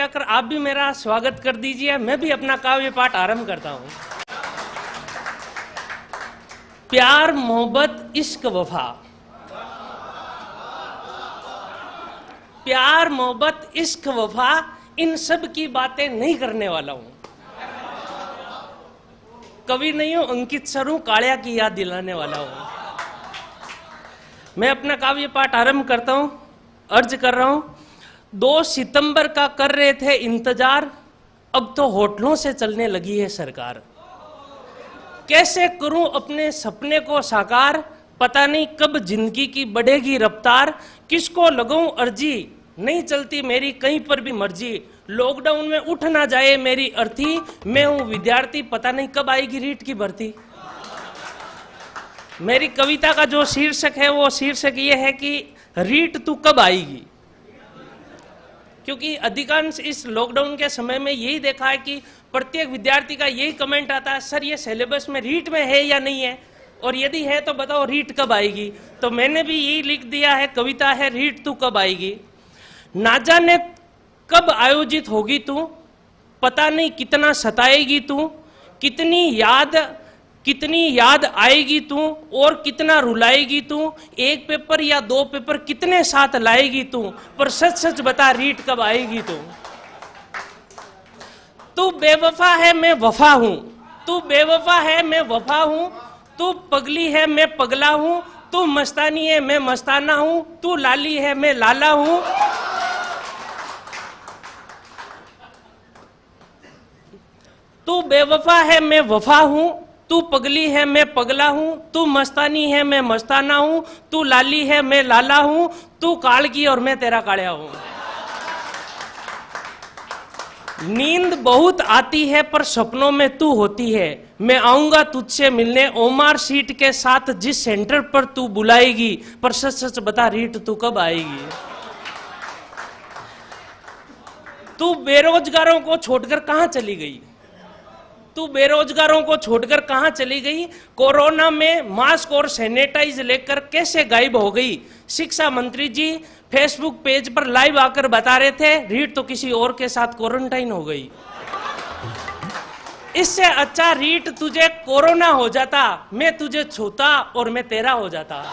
बजाकर आप भी मेरा स्वागत कर दीजिए। मैं भी अपना काव्य पाठ आरंभ करता हूं। प्यार मोहब्बत इश्क वफा, प्यार मोहब्बत इश्क वफा, इन सब की बातें नहीं करने वाला हूं। कवि नहीं हूं, अंकित सर हूं, कालिया की याद दिलाने वाला हूं। मैं अपना काव्य पाठ आरंभ करता हूं। अर्ज कर रहा हूं। 2 सितंबर का कर रहे थे इंतजार, अब तो होटलों से चलने लगी है सरकार। कैसे करूं अपने सपने को साकार, पता नहीं कब जिंदगी की बढ़ेगी रफ्तार। किसको लगाऊं अर्जी, नहीं चलती मेरी कहीं पर भी मर्जी। लॉकडाउन में उठ ना जाए मेरी अर्थी, मैं हूं विद्यार्थी, पता नहीं कब आएगी रीट की भर्ती। मेरी कविता का जो शीर्षक है वो शीर्षक ये है कि रीट तू कब आएगी। क्योंकि अधिकांश इस लॉकडाउन के समय में यही देखा है कि प्रत्येक विद्यार्थी का यही कमेंट आता है, सर ये सिलेबस में रीट में है या नहीं है, और यदि है तो बताओ रीट कब आएगी। तो मैंने भी यही लिख दिया है, कविता है रीट तू कब आएगी। ना जाने कब आयोजित होगी तू, पता नहीं कितना सताएगी तू, कितनी याद आएगी तू, और कितना रुलाएगी तू। एक पेपर या 2 पेपर कितने साथ लाएगी तू, पर सच सच बता रीट कब आएगी तू। तू बेवफा है मैं वफा हूं, तू बेवफा है मैं वफा हूं, तू पगली है मैं पगला हूं, तू मस्तानी है मैं मस्ताना हूं, तू लाली है मैं लाला हूं। तू बेवफा है मैं वफा हूं, तू पगली है मैं पगला हूं, तू मस्तानी है मैं मस्ताना हूं, तू लाली है मैं लाला हूं, तू काल की और मैं तेरा कालिया हूं। नींद बहुत आती है पर सपनों में तू होती है, मैं आऊंगा तुझसे मिलने ओमार सीट के साथ जिस सेंटर पर तू बुलाएगी, पर सच सच बता रीट तू कब आएगी। तू बेरोजगारों को छोड़कर कहां चली गई, तू बेरोजगारों को छोड़कर कहां चली गई। कोरोना में मास्क और सैनिटाइज लेकर कैसे गायब हो गई। शिक्षा मंत्री जी फेसबुक पेज पर लाइव आकर बता रहे थे रीट तो किसी और के साथ क्वारंटाइन हो गई। इससे अच्छा रीट तुझे कोरोना हो जाता, मैं तुझे छूता और मैं तेरा हो जाता।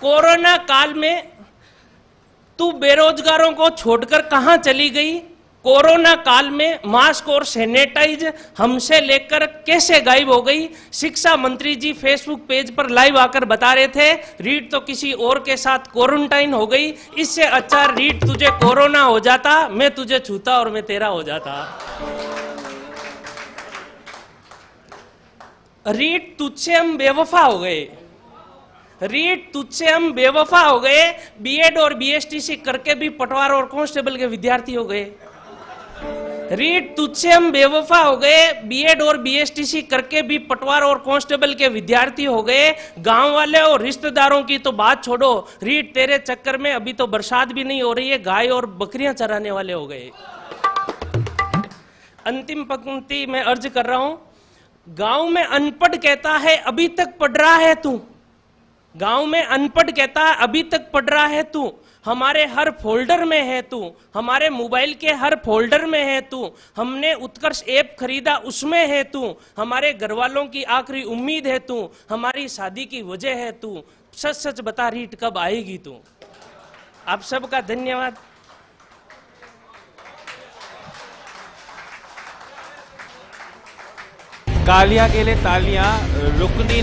कोरोना काल में तू बेरोजगारों को छोड़कर कहां चली गई। कोरोना काल में मास्क और सैनिटाइज हमसे लेकर कैसे गायब हो गई। शिक्षा मंत्री जी फेसबुक पेज पर लाइव आकर बता रहे थे रीट तो किसी और के साथ क्वारंटाइन हो गई। इससे अच्छा रीट तुझे कोरोना हो जाता, मैं तुझे छूता और मैं तेरा हो जाता। रीट तुझसे हम बेवफा हो गए, रीट तुझसे हम बेवफा हो गए। बीएड और बीएसटीसी करके भी पटवार और कांस्टेबल के विद्यार्थी हो गए। रीट तुझसे हम बेवफा हो गए, बीएड और बीएसटीसी करके भी पटवार और कांस्टेबल के विद्यार्थी हो गए। गांव वाले और रिश्तेदारों की तो बात छोड़ो, रीट तेरे चक्कर में अभी तो बरसात भी नहीं हो रही है, गाय और बकरियां चराने वाले हो गए। अंतिम पंक्ति में अर्ज कर रहा हूं। गांव में अनपढ़ कहता है अभी तक पढ़ रहा है तू, गांव में अनपढ़ कहता है अभी तक पढ़ रहा है तू, हमारे हर फोल्डर में है तू, हमारे मोबाइल के हर फोल्डर में है तू, हमने उत्कर्ष ऐप खरीदा उसमें है तू, हमारे घर वालों की आखिरी उम्मीद है तू, हमारी शादी की वजह है तू, सच सच बता रीट कब आएगी तू। आप सबका धन्यवाद। कालिया के लिए तालियां। रुकनी